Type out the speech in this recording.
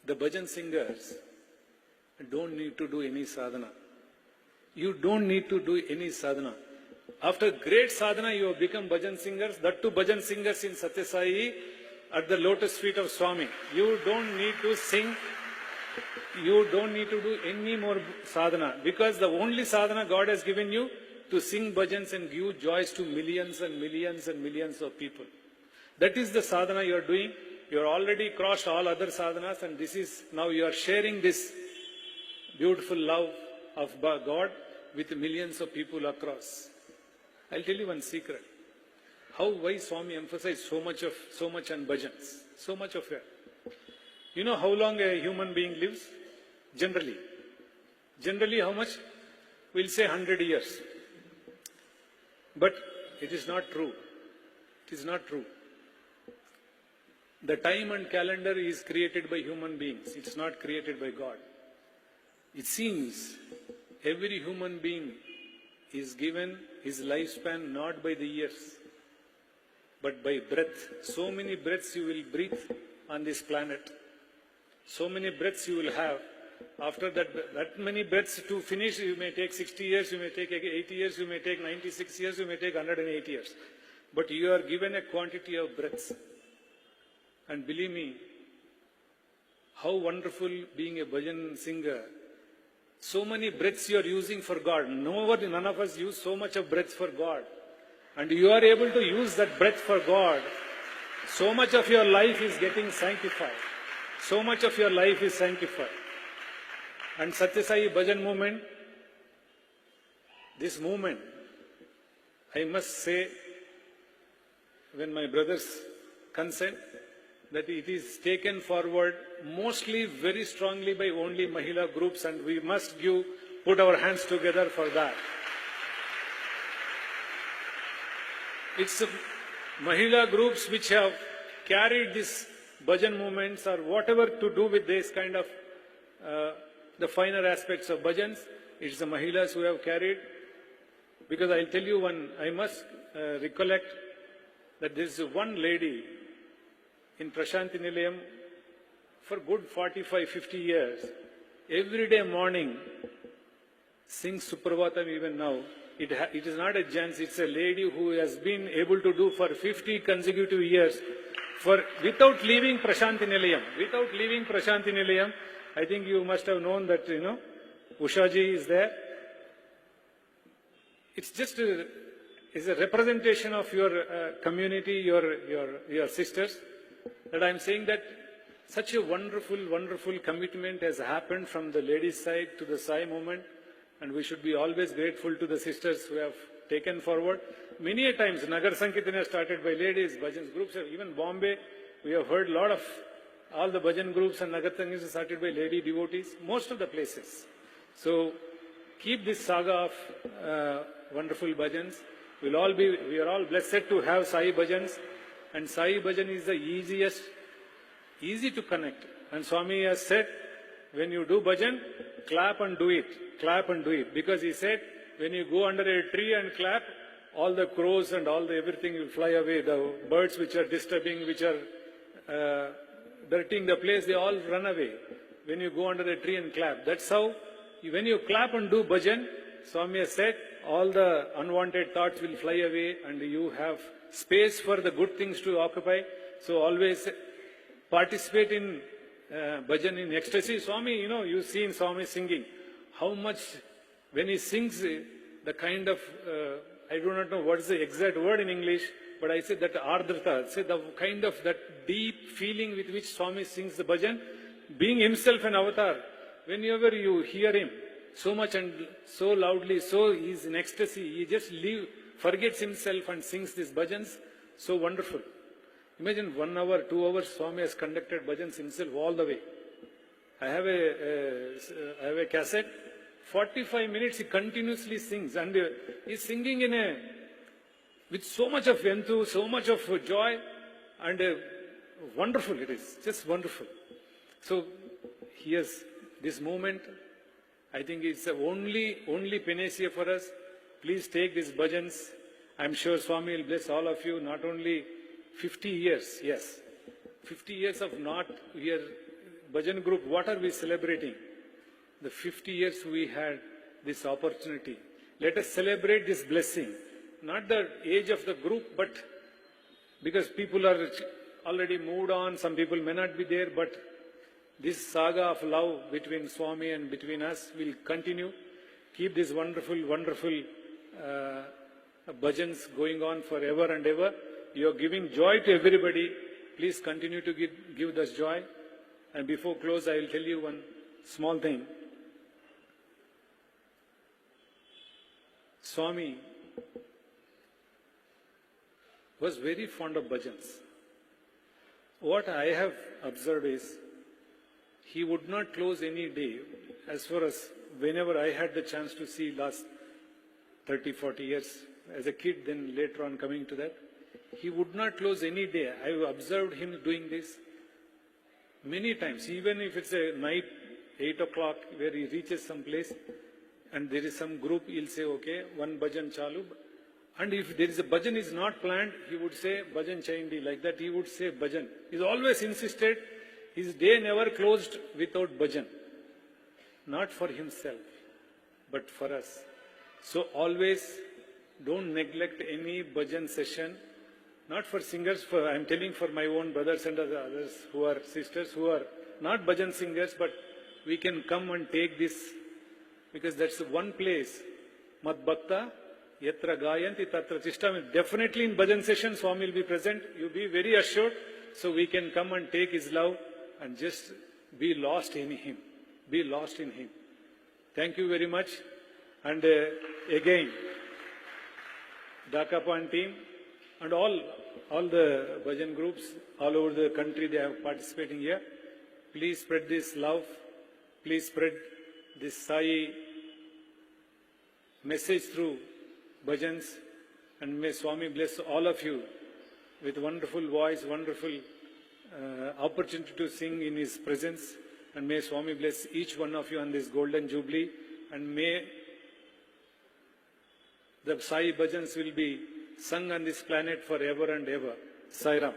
the bhajan singers don't need to do any sadhana. You don't need to do any sadhana. After great sadhana, you have become bhajan singers, that too bhajan singers in Satya Sai at the lotus feet of Swami. You don't need to sing. You don't need to do any more sadhana, because the only sadhana God has given you to sing bhajans and give joys to millions and millions and millions of people. That is the sadhana you are doing. You are already crossed all other sadhanas, and this is now you are sharing this beautiful love of God with millions of people across. I'll tell you one secret. Why Swami emphasized so much on bhajans, so much of it. You know how long a human being lives? Generally how much? We'll say 100 years. But it is not true. It is not true. The time and calendar is created by human beings. It's not created by God. It seems every human being is given his lifespan not by the years, but by breath. So many breaths you will breathe on this planet. So many breaths you will have. After that many breaths to finish, you may take 60 years, you may take 80 years, you may take 96 years, you may take 108 years. But you are given a quantity of breaths. And believe me, how wonderful being a bhajan singer. So many breaths you are using for God. None of us use so much of breath for God. And you are able to use that breath for God. So much of your life is getting sanctified. So much of your life is sanctified. And Satya Sai Bhajan movement, this movement, I must say, when my brothers consent, that it is taken forward mostly very strongly by only Mahila groups, and we must put our hands together for that. It's Mahila groups which have carried this bhajan movements or whatever to do with this kind of the finer aspects of bhajans. It's the Mahilas who have carried. Because I'll tell you one, I must recollect that there is one lady in Prashanti Nilayam for good 45, 50 years. Every day morning sings Suprabhatam even now. It is not a gents, it's a lady who has been able to do for 50 consecutive years without leaving Prashanti Nilayam. Without leaving Prashanti Nilayam, I think you must have known that, Ushaji is there. It's just is a representation of your community, your sisters, that I'm saying that such a wonderful, wonderful commitment has happened from the ladies' side to the Sai movement, and we should be always grateful to the sisters who have taken forward. Many a times, Nagar Sankirtana started by ladies, bhajan groups, even Bombay, we have heard a lot of all the bhajan groups and Nagar Sankirtana started by lady devotees, most of the places. So keep this saga of wonderful bhajans. We are all blessed to have Sai bhajans, and Sai bhajan is the easy to connect. And Swami has said, when you do bhajan, clap and do it. Clap and do it. Because he said, when you go under a tree and clap, all the crows and all the everything will fly away. The birds which are disturbing, which are dirtying the place, they all run away. When you go under a tree and clap. That's how, when you clap and do bhajan, Swami has said, all the unwanted thoughts will fly away and you have space for the good things to occupy. So always participate in bhajan in ecstasy. Swami, you've seen Swami singing. How much, when he sings, the kind of, I do not know what is the exact word in English, but I say that ardhrata, say the kind of that deep feeling with which Swami sings the bhajan, being himself an avatar. Whenever you hear him so much and so loudly, so he's in ecstasy, he just forgets himself and sings these bhajans, so wonderful. Imagine 1 hour, 2 hours, Swami has conducted bhajans himself all the way. I have a cassette. 45 minutes he continuously sings, and he's singing with so much of enthu, so much of joy, and wonderful it is, just wonderful. So here's this moment. I think it's the only panacea for us. Please take these bhajans. I'm sure Swami will bless all of you. Not only 50 years, yes, 50 years of not here bhajan group, what are we celebrating? The 50 years we had this opportunity. Let us celebrate this blessing. Not the age of the group, but because people are already moved on, some people may not be there, but this saga of love between Swami and between us will continue. Keep this wonderful, wonderful bhajans going on forever and ever. You are giving joy to everybody. Please continue to give us joy. And before close, I will tell you one small thing. Swami was very fond of bhajans. What I have observed is, he would not close any day. As far as whenever I had the chance to see last 30, 40 years, as a kid, then later on coming to that, he would not close any day. I observed him doing this many times, even if it's a night, 8 o'clock, where he reaches some place, and there is some group, he'll say, okay, one bhajan chalu. And if there is a bhajan is not planned, he would say, bhajan chayindi, like that he would say bhajan. He's always insisted, his day never closed without bhajan. Not for himself, but for us. So always don't neglect any bhajan session. Not for singers, I'm telling for my own brothers and others who are sisters, who are not bhajan singers, but we can come and take this, because that's one place. Mad bhakta yatra gayanti tatra tishtam. Definitely in bhajan session, Swami will be present. You be very assured. So we can come and take his love and just be lost in him. Be lost in him. Thank you very much. And again, Dakapan team and all the bhajan groups all over the country, they are participating here. Please spread this love. Please spread this Sai message through bhajans, and may Swami bless all of you with wonderful voice, wonderful opportunity to sing in his presence, and may Swami bless each one of you on this golden jubilee, and may the Sai bhajans will be sung on this planet forever and ever. Sai Ram.